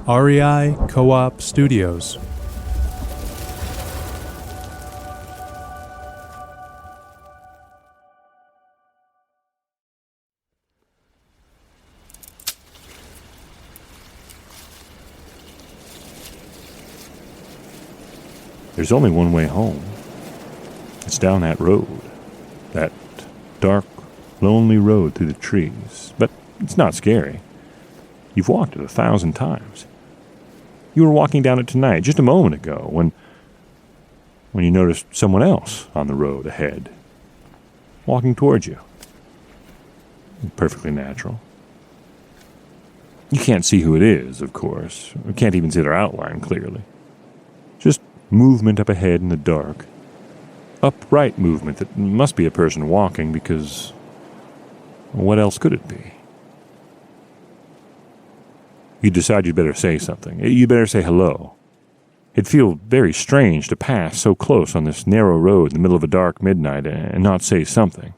REI Co-op Studios. There's only one way home. It's down that road. That dark, lonely road through the trees. But it's not scary. You've walked it 1,000 times. You were walking down it tonight, just a moment ago, when you noticed someone else on the road ahead, walking towards you. Perfectly natural. You can't see who it is, of course. You can't even see their outline clearly. Just movement up ahead in the dark. Upright movement that must be a person walking, because what else could it be? You decide you'd better say something. You'd better say hello. It'd feel very strange to pass so close on this narrow road in the middle of a dark midnight and not say something.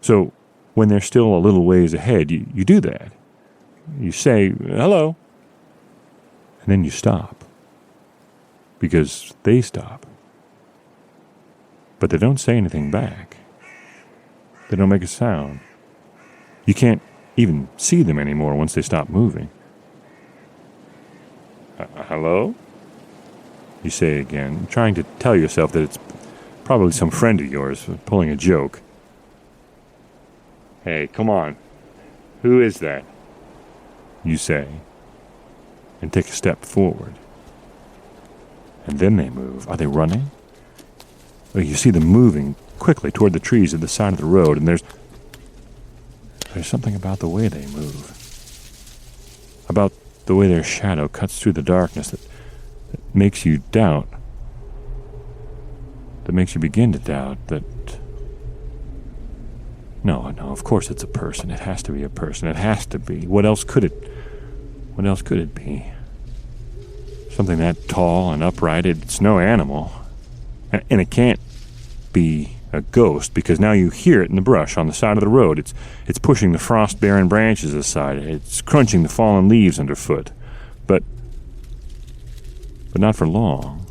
So, when they're still a little ways ahead, you do that. You say, hello. And then you stop. Because they stop. But they don't say anything back. They don't make a sound. You can't even see them anymore once they stop moving. Hello? You say again, trying to tell yourself that it's probably some friend of yours pulling a joke. Hey, come on. Who is that? You say, and take a step forward. And then they move. Are they running? Well, you see them moving quickly toward the trees at the side of the road, and there's something about the way they move. About the way their shadow cuts through the darkness that makes you doubt. That makes you begin to doubt that... No, of course it's a person. It has to be a person. It has to be. What else could it be? Something that tall and upright, it's no animal. And it can't be a ghost, because now you hear it in the brush on the side of the road. It's pushing the frost-barren branches aside. It's crunching the fallen leaves underfoot. But not for long.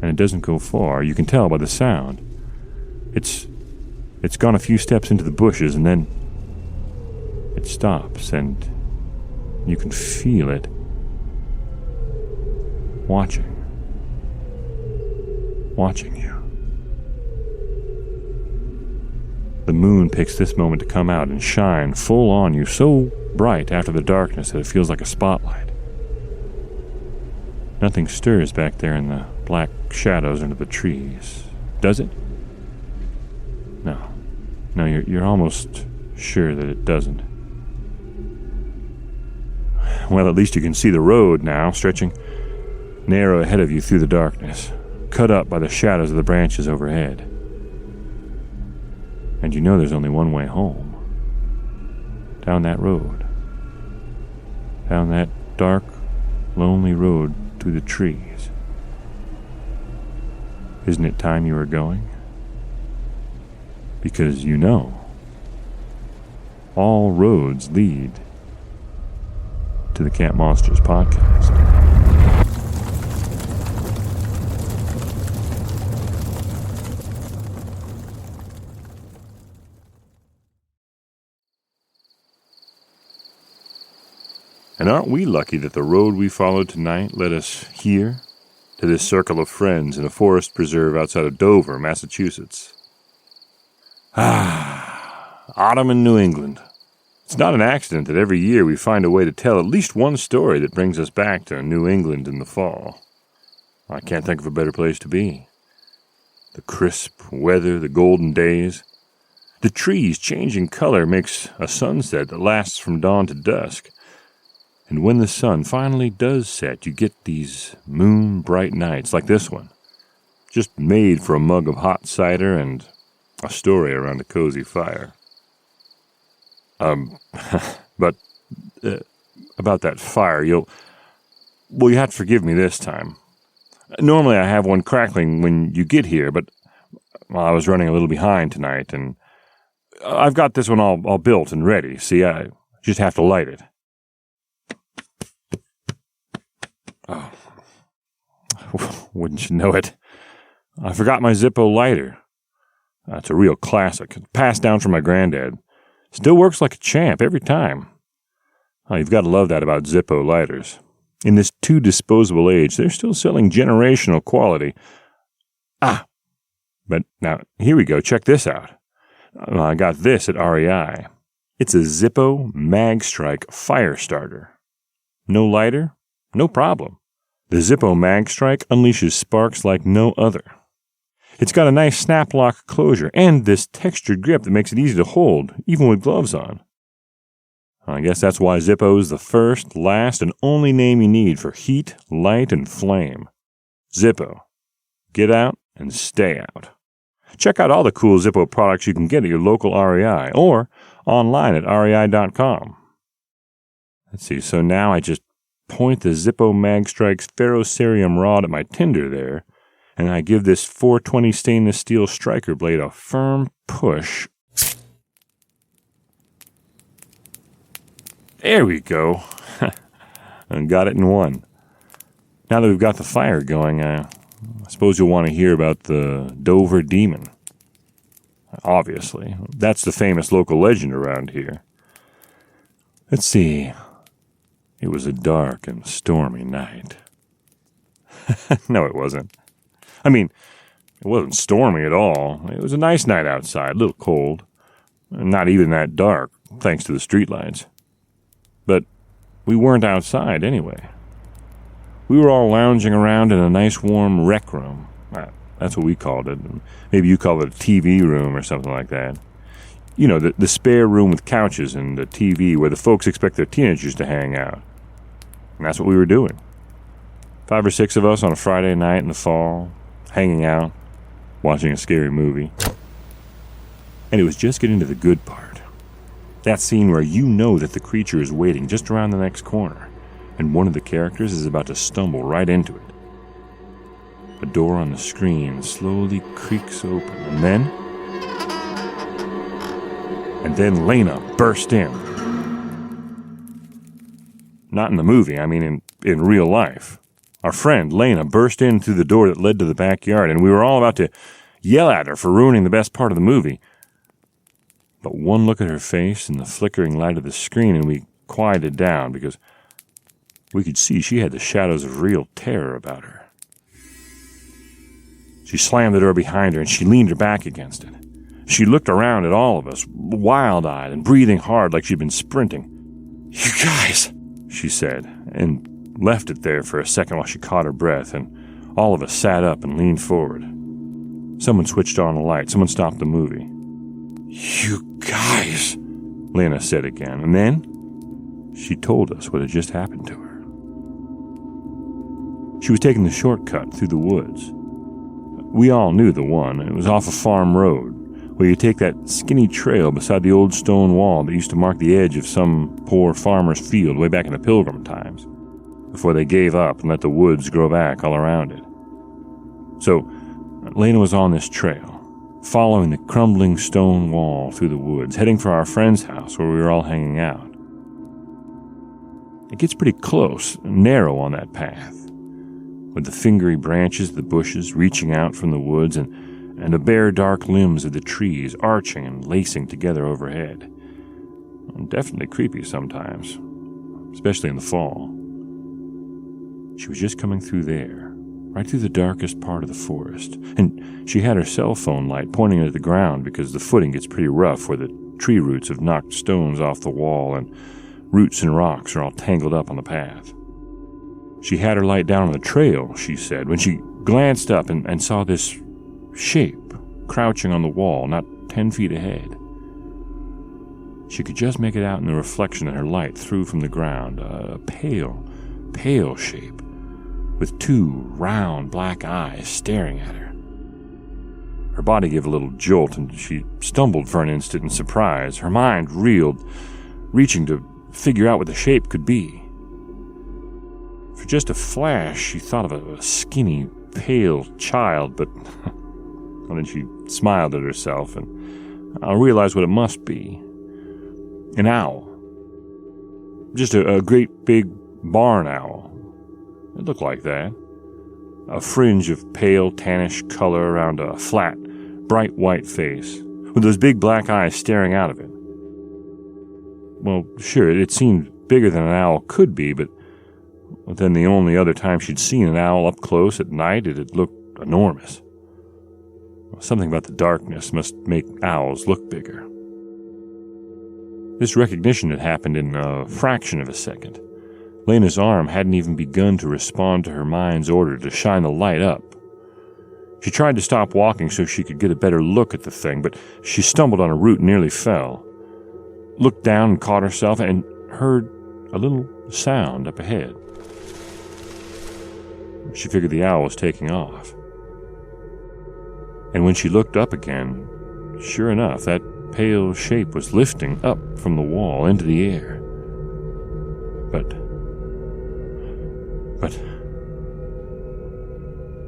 And it doesn't go far. You can tell by the sound. It's gone a few steps into the bushes, and then it stops, and you can feel it watching you. The moon picks this moment to come out and shine full on you, so bright after the darkness that it feels like a spotlight. Nothing stirs back there in the black shadows under the trees, does it? No, you're almost sure that it doesn't. Well, at least you can see the road now, stretching narrow ahead of you through the darkness, cut up by the shadows of the branches overhead. And you know there's only one way home. Down that road. Down that dark, lonely road through the trees. Isn't it time you were going? Because you know, all roads lead to the Camp Monsters podcast. And aren't we lucky that the road we followed tonight led us here, to this circle of friends in a forest preserve outside of Dover, Massachusetts? Autumn in New England. It's not an accident that every year we find a way to tell at least one story that brings us back to New England in the fall. I can't think of a better place to be. The crisp weather, the golden days. The trees changing color makes a sunset that lasts from dawn to dusk. And when the sun finally does set, you get these moon-bright nights like this one. Just made for a mug of hot cider and a story around a cozy fire. But about that fire, you have to forgive me this time. Normally I have one crackling when you get here, but I was running a little behind tonight, and I've got this one all built and ready. See, I just have to light it. wouldn't you know it? I forgot my Zippo lighter. That's a real classic. Passed down from my granddad. Still works like a champ every time. Oh, you've got to love that about Zippo lighters. In this too-disposable age, they're still selling generational quality. But now, here we go. Check this out. I got this at REI. It's a Zippo Mag Strike fire starter. No lighter? No problem. The Zippo Mag Strike unleashes sparks like no other. It's got a nice snap lock closure and this textured grip that makes it easy to hold, even with gloves on. I guess that's why Zippo is the first, last, and only name you need for heat, light, and flame. Zippo. Get out and stay out. Check out all the cool Zippo products you can get at your local REI or online at rei.com. Let's see, so now I just point the Zippo Mag Strike's ferrocerium rod at my tinder there, and I give this 420 stainless steel striker blade a firm push. There we go. And got it in one. Now that we've got the fire going, I suppose you'll want to hear about the Dover Demon. Obviously, that's the famous local legend around here. Let's see. It was a dark and stormy night. No, it wasn't. I mean, it wasn't stormy at all. It was a nice night outside, a little cold. Not even that dark, thanks to the streetlights. But we weren't outside anyway. We were all lounging around in a nice warm rec room. That's what we called it. Maybe you call it a TV room or something like that. You know, the spare room with couches and the TV where the folks expect their teenagers to hang out. And that's what we were doing. 5 or 6 of us on a Friday night in the fall, hanging out, watching a scary movie. And it was just getting to the good part. That scene where you know that the creature is waiting just around the next corner, and one of the characters is about to stumble right into it. A door on the screen slowly creaks open, and then Lena burst in. Not in the movie, I mean in real life. Our friend Lena burst in through the door that led to the backyard, and we were all about to yell at her for ruining the best part of the movie. But one look at her face in the flickering light of the screen, and we quieted down because we could see she had the shadows of real terror about her. She slammed the door behind her, and she leaned her back against it. She looked around at all of us, wild-eyed and breathing hard like she'd been sprinting. "You guys," she said, and left it there for a second while she caught her breath, and all of us sat up and leaned forward. Someone switched on a light. Someone stopped the movie. "You guys," Lena said again, and then she told us what had just happened to her. She was taking the shortcut through the woods. We all knew the one. It was off a farm road, where you take that skinny trail beside the old stone wall that used to mark the edge of some poor farmer's field way back in the Pilgrim times, before they gave up and let the woods grow back all around it. So, Lena was on this trail, following the crumbling stone wall through the woods, heading for our friend's house where we were all hanging out. It gets pretty close and narrow on that path, with the fingery branches of the bushes reaching out from the woods and the bare dark limbs of the trees arching and lacing together overhead. Definitely creepy sometimes, especially in the fall. She was just coming through there, right through the darkest part of the forest, and she had her cell phone light pointing at the ground because the footing gets pretty rough where the tree roots have knocked stones off the wall and roots and rocks are all tangled up on the path. She had her light down on the trail, she said, when she glanced up and saw this shape crouching on the wall not 10 feet ahead. She could just make it out in the reflection that her light threw from the ground, a pale shape with 2 round black eyes staring at her. Her body gave a little jolt and she stumbled for an instant in surprise. Her mind reeled, reaching to figure out what the shape could be. For just a flash, she thought of a skinny, pale child, but then she smiled at herself, and I realized what it must be. An owl. Just a great big barn owl. It looked like that. a fringe of pale tannish color around a flat, bright white face, with those big black eyes staring out of it. Well, sure, it seemed bigger than an owl could be, but then the only other time she'd seen an owl up close at night, it had looked enormous. Something about the darkness must make owls look bigger. This recognition had happened in a fraction of a second. Lena's arm hadn't even begun to respond to her mind's order to shine the light up. She tried to stop walking so she could get a better look at the thing, but she stumbled on a root and nearly fell. Looked down and caught herself and heard a little sound up ahead. She figured the owl was taking off. And when she looked up again, sure enough, that pale shape was lifting up from the wall into the air. But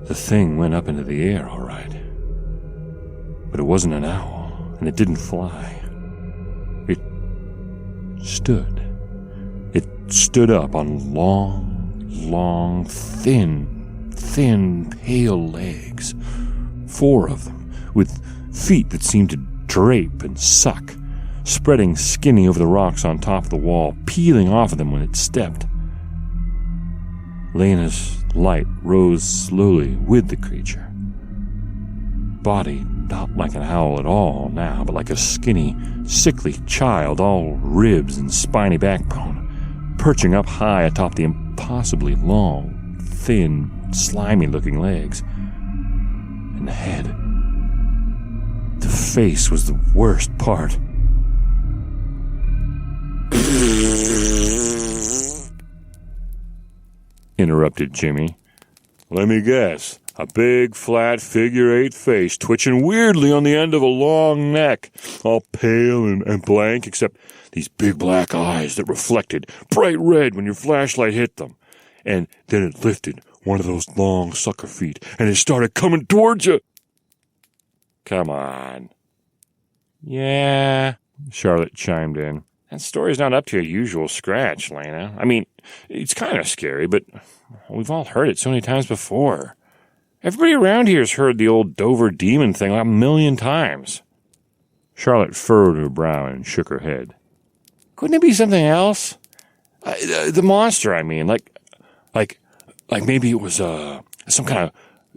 the thing went up into the air, all right. But it wasn't an owl, and it didn't fly. It stood. It stood up on long, thin, pale legs. 4 of them, with feet that seemed to drape and suck, spreading skinny over the rocks on top of the wall, peeling off of them when it stepped. Lena's light rose slowly with the creature. Body not like an owl at all now, but like a skinny, sickly child, all ribs and spiny backbone, perching up high atop the impossibly long, thin, slimy-looking legs. And the head. The face was the worst part. Interrupted Jimmy. Let me guess. A big, flat, figure-8 face twitching weirdly on the end of a long neck, all pale and blank, except these big black eyes that reflected bright red when your flashlight hit them. And then it lifted one of those long sucker feet, and it started coming towards you. Come on. Yeah, Charlotte chimed in. That story's not up to your usual scratch, Lena. I mean, it's kind of scary, but we've all heard it so many times before. Everybody around here has heard the old Dover demon thing like a million times. Charlotte furrowed her brow and shook her head. Couldn't it be something else? The monster, I mean, like maybe it was some kind of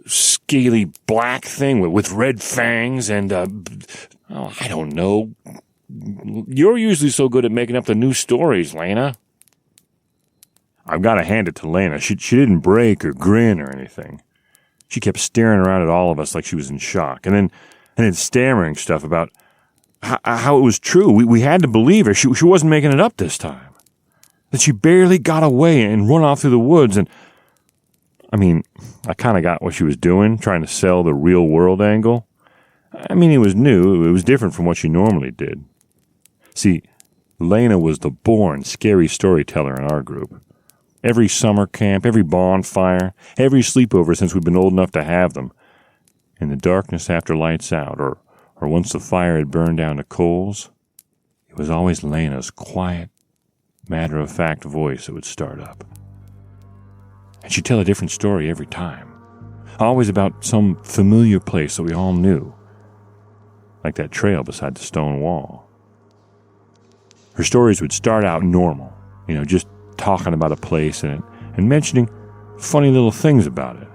scaly black thing with red fangs and I don't know. You're usually so good at making up the new stories, Lena. I've got to hand it to Lena. She didn't break or grin or anything. She kept staring around at all of us like she was in shock, and then stammering stuff about how it was true. We had to believe her. She wasn't making it up this time. That she barely got away and run off through the woods. And I mean, I kind of got what she was doing, trying to sell the real world angle. I mean, it was new. It was different from what she normally did. See, Lena was the born scary storyteller in our group. Every summer camp, every bonfire, every sleepover since we've been old enough to have them. In the darkness after lights out, or once the fire had burned down to coals, it was always Lena's quiet, matter-of-fact voice that would start up. And she'd tell a different story every time, always about some familiar place that we all knew, like that trail beside the stone wall. Her stories would start out normal, just talking about a place and mentioning funny little things about it.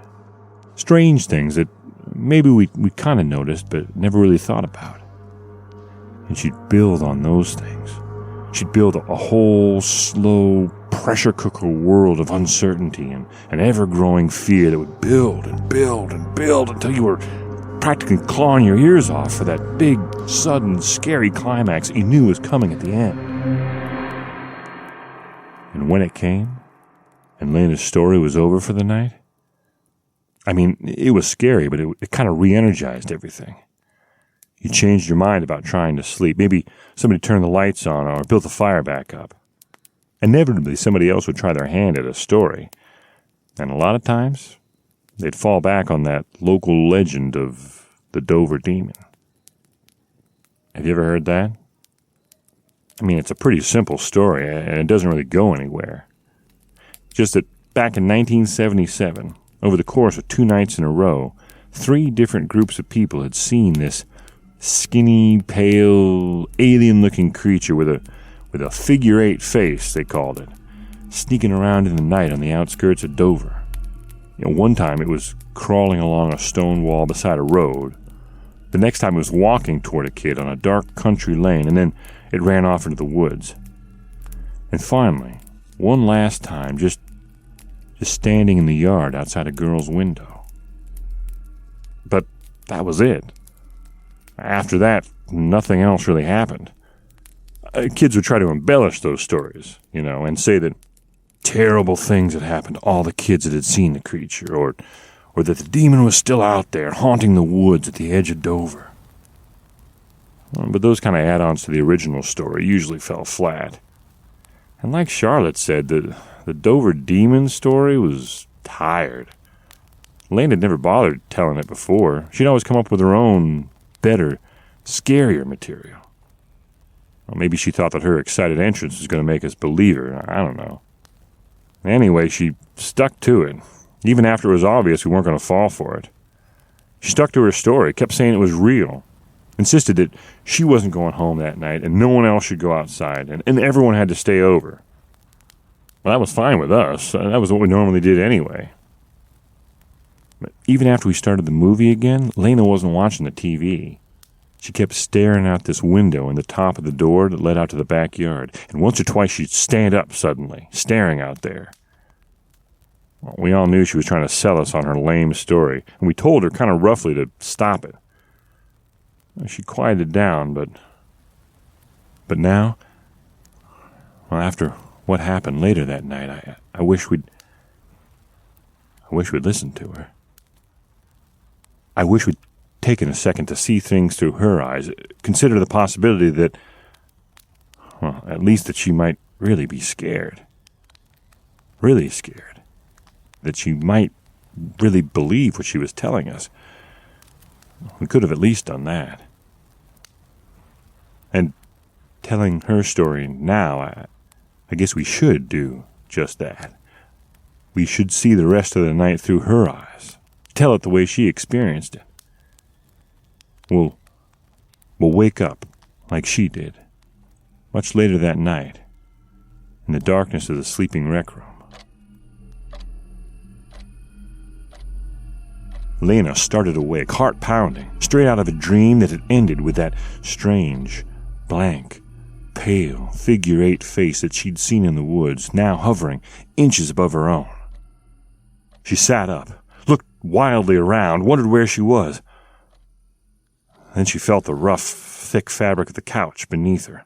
Strange things that maybe we kind of noticed but never really thought about. And she'd build on those things. She'd build a whole slow pressure cooker world of uncertainty and an ever-growing fear that would build and build and build until you were practically clawing your ears off for that big, sudden, scary climax that you knew was coming at the end. And when it came, and Lena's story was over for the night, I mean, it was scary, but it kind of re-energized everything. You changed your mind about trying to sleep. Maybe somebody turned the lights on or built the fire back up. Inevitably, somebody else would try their hand at a story. And a lot of times, they'd fall back on that local legend of the Dover demon. Have you ever heard that? I mean, it's a pretty simple story, and it doesn't really go anywhere. Just that back in 1977, Over the course of 2 nights in a row, 3 different groups of people had seen this skinny, pale, alien-looking creature with a figure-8 face, they called it, sneaking around in the night on the outskirts of Dover. One time it was crawling along a stone wall beside a road. The next time it was walking toward a kid on a dark country lane, and then it ran off into the woods. And finally, one last time, just standing in the yard outside a girl's window. But that was it. After that, nothing else really happened. Kids would try to embellish those stories, and say that terrible things had happened to all the kids that had seen the creature, or that the demon was still out there haunting the woods at the edge of Dover. But those kind of add-ons to the original story usually fell flat. And like Charlotte said, the Dover demon story was tired. Lena had never bothered telling it before. She'd always come up with her own, better, scarier material. Well, maybe she thought that her excited entrance was going to make us believe her. I don't know. Anyway, she stuck to it, even after it was obvious we weren't going to fall for it. She stuck to her story, kept saying it was real, insisted that she wasn't going home that night and no one else should go outside, and everyone had to stay over. Well, that was fine with us. That was what we normally did anyway. But even after we started the movie again, Lena wasn't watching the TV. She kept staring out this window in the top of the door that led out to the backyard, and once or twice she'd stand up suddenly, staring out there. Well, we all knew she was trying to sell us on her lame story, and we told her kind of roughly to stop it. She quieted down, but now, well, after what happened later that night, I wish we'd listened to her. I wish we'd taken a second to see things through her eyes, consider the possibility that, well, at least that she might really be scared. Really scared. That she might really believe what she was telling us. We could have at least done that. And telling her story now, I guess we should do just that. We should see the rest of the night through her eyes. Tell it the way she experienced it. We'll wake up like she did, much later that night, in the darkness of the sleeping rec room. Lena started awake, heart pounding, straight out of a dream that had ended with that strange, blank, pale, figure-8 face that she'd seen in the woods, now hovering inches above her own. She sat up, looked wildly around, wondered where she was. Then she felt the rough, thick fabric of the couch beneath her,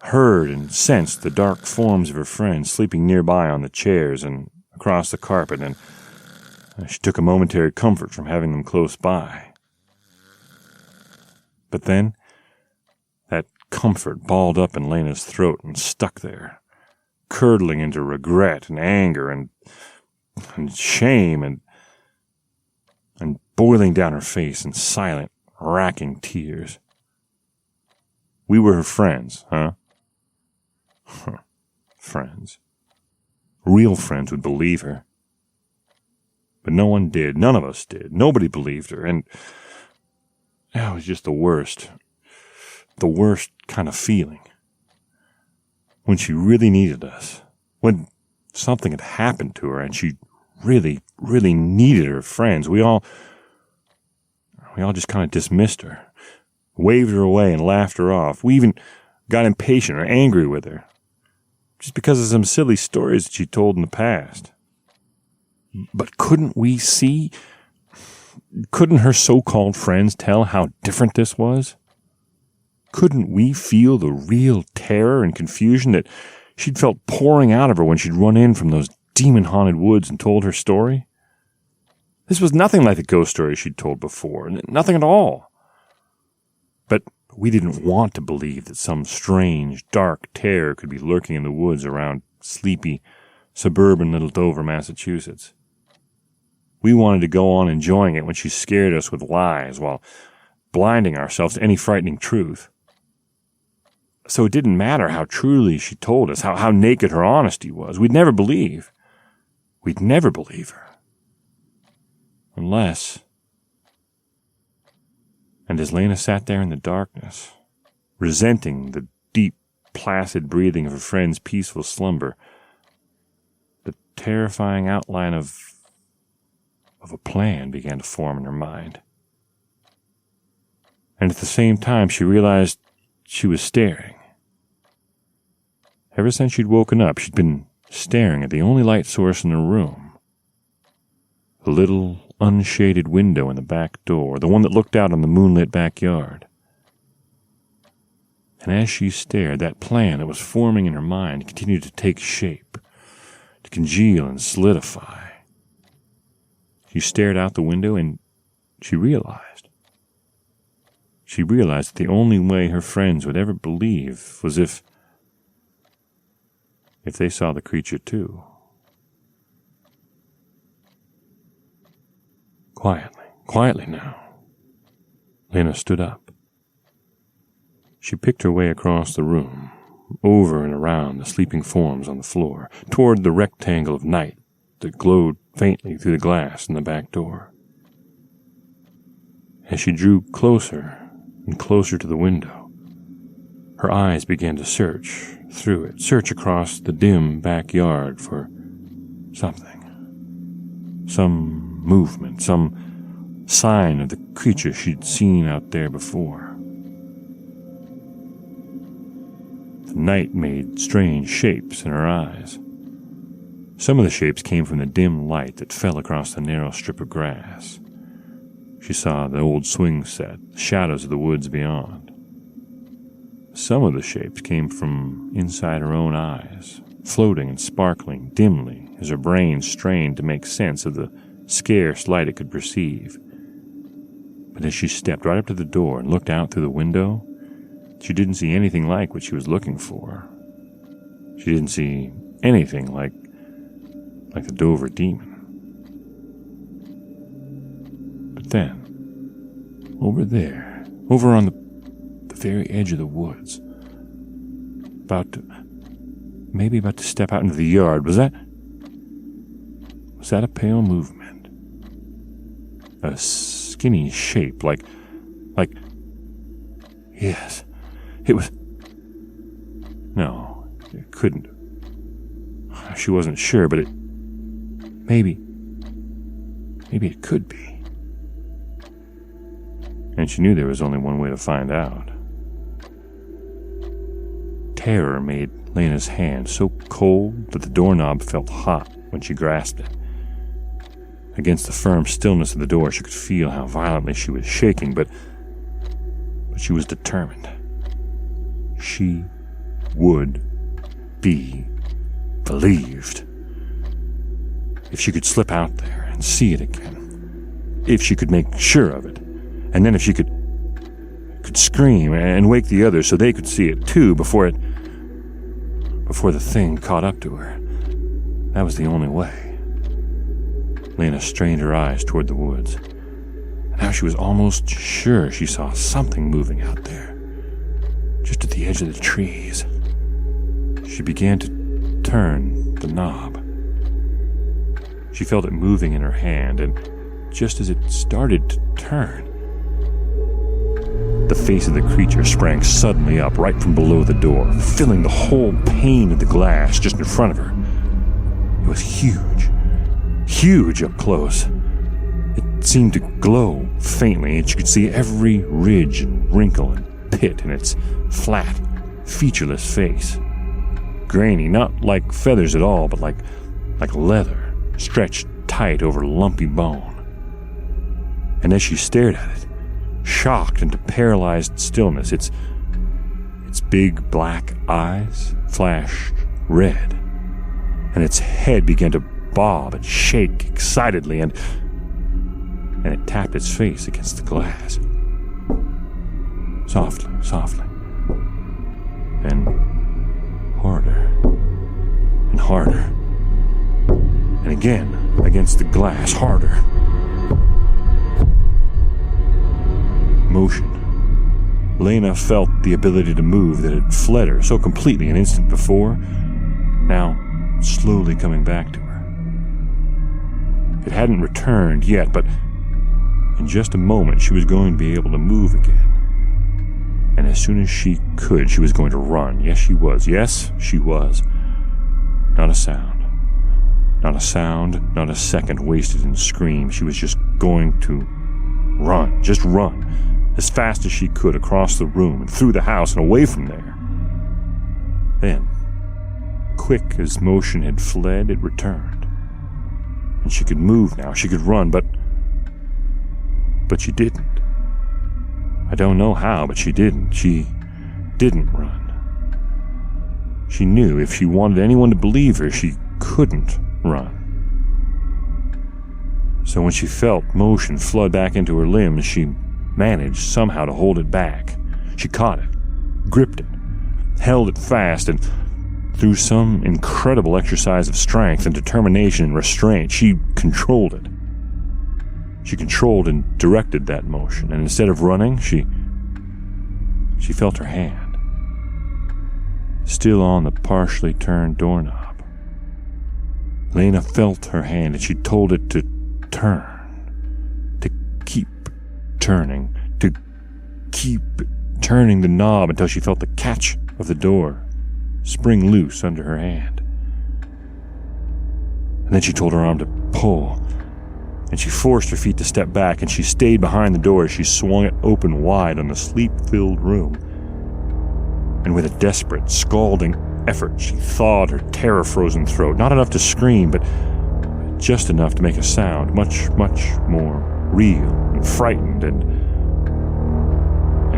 heard and sensed the dark forms of her friends sleeping nearby on the chairs and across the carpet, and she took a momentary comfort from having them close by. But then, that comfort balled up in Lena's throat and stuck there, curdling into regret and anger and shame and boiling down her face in silent, racking tears. We were her friends, huh? Friends. Real friends would believe her. But no one did. None of us did. Nobody believed her. And it was just the worst kind of feeling. When she really needed us. When something had happened to her and she really, really needed her friends. We all just kind of dismissed her, waved her away and laughed her off. We even got impatient or angry with her, just because of some silly stories that she told in the past. But couldn't we see? Couldn't her so-called friends tell how different this was? Couldn't we feel the real terror and confusion that she'd felt pouring out of her when she'd run in from those demon-haunted woods and told her story? This was nothing like the ghost stories she'd told before, nothing at all. But we didn't want to believe that some strange, dark terror could be lurking in the woods around sleepy, suburban little Dover, Massachusetts. We wanted to go on enjoying it when she scared us with lies while blinding ourselves to any frightening truth. So it didn't matter how truly she told us, how naked her honesty was. We'd never believe her. Unless... And as Lena sat there in the darkness, resenting the deep, placid breathing of her friend's peaceful slumber, the terrifying outline of a plan began to form in her mind. And at the same time, she realized she was staring. Ever since she'd woken up, she'd been staring at the only light source in the room. The little unshaded window in the back door, the one that looked out on the moonlit backyard. And as she stared, that plan that was forming in her mind continued to take shape, to congeal and solidify. She stared out the window and she realized that the only way her friends would ever believe was if they saw the creature too. Quietly now, Lena stood up. She picked her way across the room, over and around the sleeping forms on the floor, toward the rectangle of night that glowed faintly through the glass in the back door. As she drew closer and closer to the window, her eyes began to search through it, search across the dim backyard for something, some movement, some sign of the creature she'd seen out there before. The night made strange shapes in her eyes. Some of the shapes came from the dim light that fell across the narrow strip of grass. She saw the old swing set, the shadows of the woods beyond. Some of the shapes came from inside her own eyes, floating and sparkling dimly as her brain strained to make sense of the scarce light it could perceive. But as she stepped right up to the door and looked out through the window, she didn't see anything like what she was looking for. She didn't see anything like the Dover demon. But then, over there, over on the very edge of the woods, about to step out into the yard, was that a pale movement? A skinny shape, like, yes, it was, no, it couldn't. She wasn't sure, but maybe it could be. And she knew there was only one way to find out. Terror made Lena's hand so cold that the doorknob felt hot when she grasped it. Against the firm stillness of the door, she could feel how violently she was shaking, but she was determined. She would be believed. If she could slip out there and see it again, if she could make sure of it, and then if she could scream and wake the others so they could see it too before the thing caught up to her. That was the only way. Lena strained her eyes toward the woods. Now she was almost sure she saw something moving out there, just at the edge of the trees. She began to turn the knob. She felt it moving in her hand, and just as it started to turn, the face of the creature sprang suddenly up right from below the door, filling the whole pane of the glass just in front of her. It was huge up close. It seemed to glow faintly, and she could see every ridge and wrinkle and pit in its flat, featureless face. Grainy, not like feathers at all, but like leather, stretched tight over lumpy bone. And as she stared at it, shocked into paralyzed stillness, its big black eyes flashed red, and its head began to bob and shake excitedly, and it tapped its face against the glass. Softly. Then harder and harder. And again against the glass, harder. Motion. Lena felt the ability to move that had fled her so completely an instant before, now slowly coming back to her. It hadn't returned yet, but in just a moment she was going to be able to move again. And as soon as she could, she was going to run. Yes, she was. Yes, she was. Not a sound. Not a sound, not a second wasted in screams. She was just going to run. Just run. As fast as she could across the room and through the house and away from there. Then, quick as motion had fled, it returned. And she could move now. She could run, but she didn't. I don't know how, but she didn't. She didn't run. She knew if she wanted anyone to believe her, she couldn't run. So when she felt motion flood back into her limbs, she managed somehow to hold it back. She caught it, gripped it, held it fast, and through some incredible exercise of strength and determination and restraint, she controlled it. She controlled and directed that motion, and instead of running, she felt her hand, still on the partially turned doorknob. Lena felt her hand, and she told it to turn, to keep turning, to keep turning the knob until she felt the catch of the door spring loose under her hand. And then she told her arm to pull, and she forced her feet to step back, and she stayed behind the door as she swung it open wide on the sleep-filled room. And with a desperate, scalding effort, she thawed her terror-frozen throat, not enough to scream, but just enough to make a sound, much, much more real and frightened and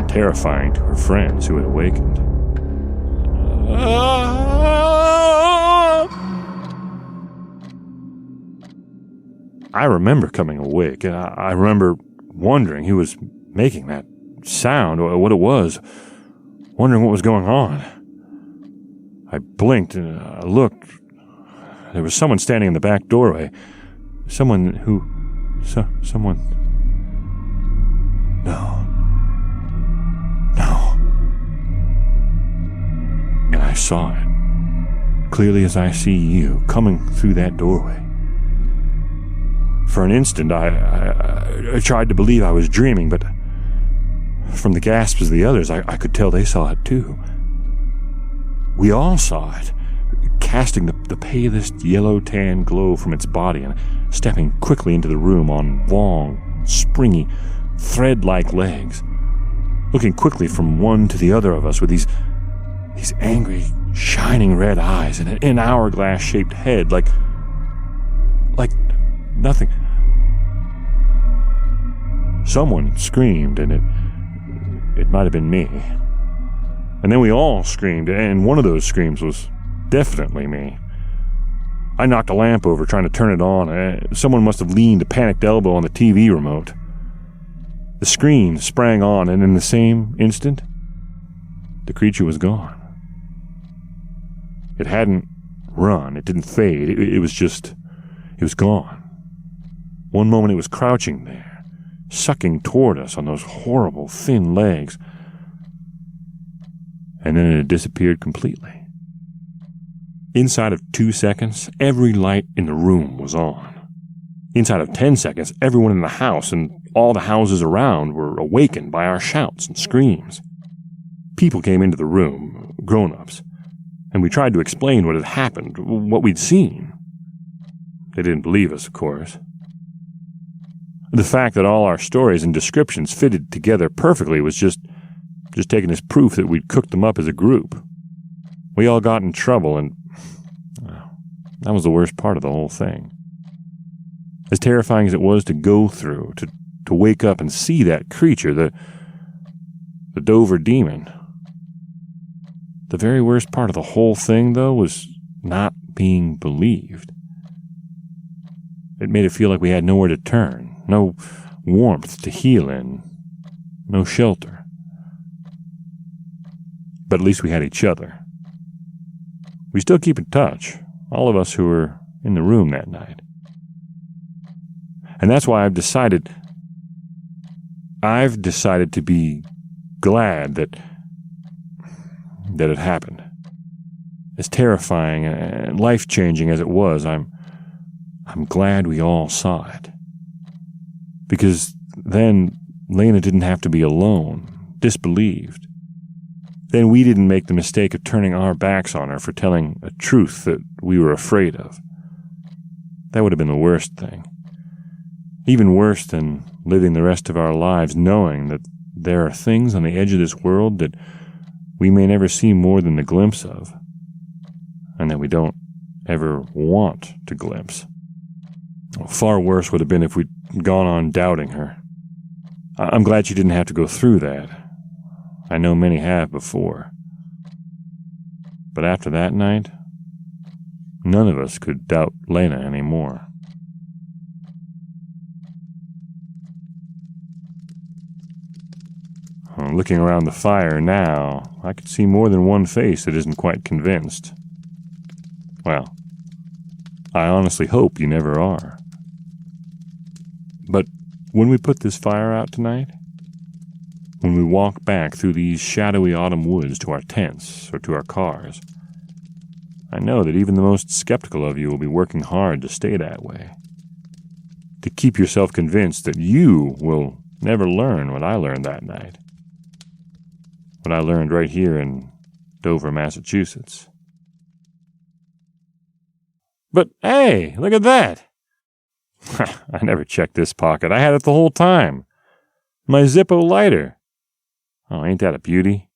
terrifying to her friends who had awakened. I remember coming awake, and I remember wondering who was making that sound, or what it was, wondering what was going on. I blinked and I looked. There was someone standing in the back doorway. Someone. No. And I saw it, clearly as I see you, coming through that doorway. For an instant, I tried to believe I was dreaming, but from the gasps of the others, I could tell they saw it too. We all saw it, casting the palest yellow-tan glow from its body and stepping quickly into the room on long, springy, thread-like legs, looking quickly from one to the other of us with these angry, shining red eyes and an hourglass-shaped head like nothing. Someone screamed, and it might have been me. And then we all screamed, and one of those screams was definitely me. I knocked a lamp over trying to turn it on. Someone must have leaned a panicked elbow on the TV remote. The screen sprang on, and in the same instant, the creature was gone. It hadn't run. It didn't fade. It was gone. One moment it was crouching there, sucking toward us on those horrible, thin legs. And then it had disappeared completely. Inside of 2 seconds, every light in the room was on. Inside of 10 seconds, everyone in the house and all the houses around were awakened by our shouts and screams. People came into the room, grown-ups, and we tried to explain what had happened, what we'd seen. They didn't believe us, of course. The fact that all our stories and descriptions fitted together perfectly was just taken as proof that we'd cooked them up as a group. We all got in trouble, and that was the worst part of the whole thing. As terrifying as it was to go through, to wake up and see that creature, the Dover demon, the very worst part of the whole thing, though, was not being believed. It made it feel like we had nowhere to turn, no warmth to heal in, no shelter. But at least we had each other. We still keep in touch, all of us who were in the room that night. And that's why I've decided to be glad that it happened. As terrifying and life-changing as it was, I'm I'm glad we all saw it. Because then Lena didn't have to be alone, disbelieved. Then we didn't make the mistake of turning our backs on her for telling a truth that we were afraid of. That would have been the worst thing. Even worse than living the rest of our lives knowing that there are things on the edge of this world that we may never see more than the glimpse of, and that we don't ever want to glimpse. Far worse would have been if we'd gone on doubting her. I'm glad she didn't have to go through that. I know many have before. But after that night, none of us could doubt Lena anymore. Looking around the fire now, I could see more than one face that isn't quite convinced. Well, I honestly hope you never are. But when we put this fire out tonight, when we walk back through these shadowy autumn woods to our tents or to our cars, I know that even the most skeptical of you will be working hard to stay that way. To keep yourself convinced that you will never learn what I learned that night. What I learned right here in Dover, Massachusetts. But hey, look at that! I never checked this pocket. I had it the whole time. My Zippo lighter. Oh, ain't that a beauty?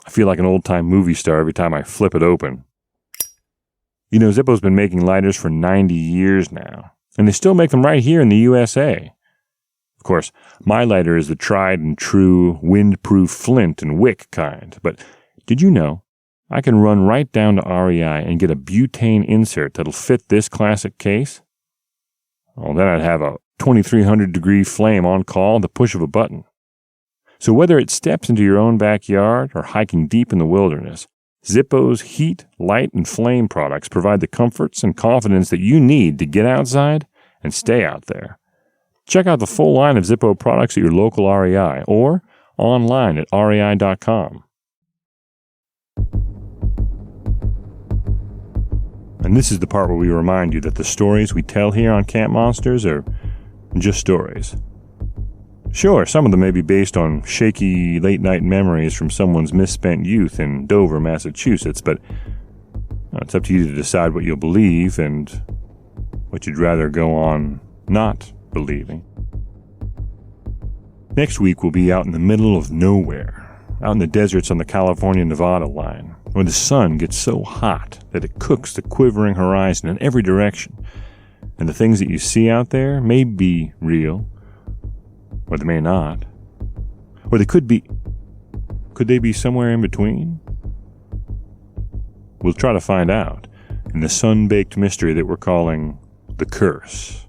I feel like an old-time movie star every time I flip it open. You know, Zippo's been making lighters for 90 years now, and they still make them right here in the USA. Of course, my lighter is the tried and true wind-proof flint and wick kind, but did you know I can run right down to REI and get a butane insert that'll fit this classic case? Well, then I'd have a 2300-degree flame on call at the push of a button. So whether it steps into your own backyard or hiking deep in the wilderness, Zippo's heat, light, and flame products provide the comforts and confidence that you need to get outside and stay out there. Check out the full line of Zippo products at your local REI or online at rei.com. And this is the part where we remind you that the stories we tell here on Camp Monsters are just stories. Sure, some of them may be based on shaky late-night memories from someone's misspent youth in Dover, Massachusetts, but it's up to you to decide what you'll believe and what you'd rather go on not believing. Next week we'll be out in the middle of nowhere, out in the deserts on the California-Nevada line, where the sun gets so hot that it cooks the quivering horizon in every direction, and the things that you see out there may be real, or they may not, or they could be. Could they be somewhere in between? We'll try to find out in the sun-baked mystery that we're calling The Curse.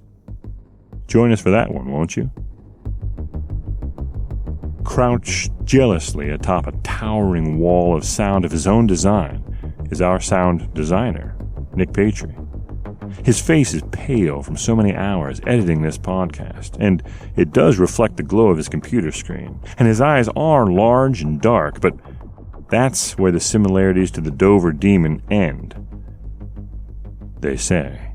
Join us for that one, won't you? Crouched jealously atop a towering wall of sound of his own design is our sound designer, Nick Patry. His face is pale from so many hours editing this podcast, and it does reflect the glow of his computer screen. And his eyes are large and dark, but that's where the similarities to the Dover demon end, they say.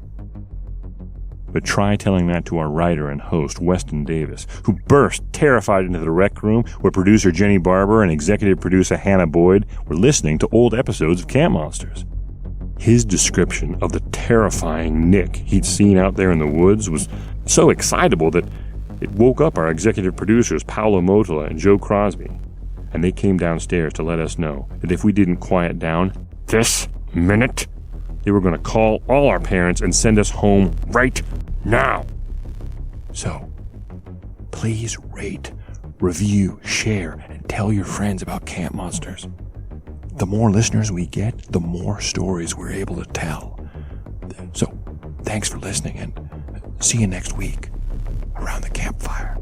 But try telling that to our writer and host, Weston Davis, who burst terrified into the rec room where producer Jenny Barber and executive producer Hannah Boyd were listening to old episodes of Camp Monsters. His description of the terrifying Nick he'd seen out there in the woods was so excitable that it woke up our executive producers, Paolo Motola and Joe Crosby, and they came downstairs to let us know that if we didn't quiet down this minute, they were going to call all our parents and send us home right now. So, please rate, review, share, and tell your friends about Camp Monsters. The more listeners we get, the more stories we're able to tell. So, thanks for listening, and see you next week around the campfire.